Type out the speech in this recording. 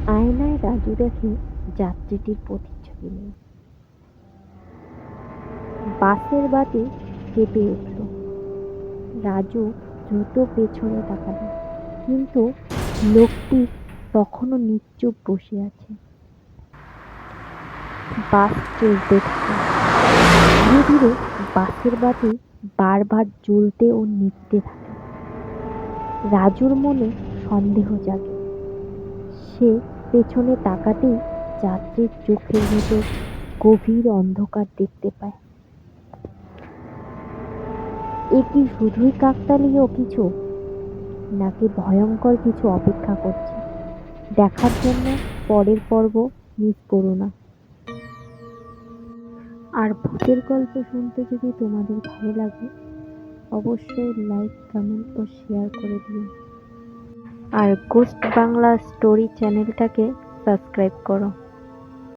আয়নায় রাজু দেখে যাত্রীটির প্রতিচ্ছবি নেই। বাসের বাতি কেঁপে উঠল। রাজু দ্রুত পেছনে তাকালো, কিন্তু লোকটি তখনও নিশ্চুপ বসে আছে। বাস চলতে থাকে। ধীরে ধীরে বাসের বাতি বারবার জ্বলতে ও নিভতে থাকে। রাজুর মনে সন্দেহ জাগে। সে পেছনে তাকাতেই যাত্রীর চোখের ভেতর গভীর অন্ধকার দেখতে পায়। এ কি শুধুই কাকতালীয় কিছু, নাকি ভয়ঙ্কর কিছু অপেক্ষা করছে? দেখার জন্য পরের পর্ব মিস করো না। আর ভূতের গল্প শুনতে যদি তোমাদের ভালো লাগে, অবশ্যই লাইক, কমেন্ট ও শেয়ার করে দিও। আর গোস্ট বাংলা স্টোরি চ্যানেলটাকে সাবস্ক্রাইব করো।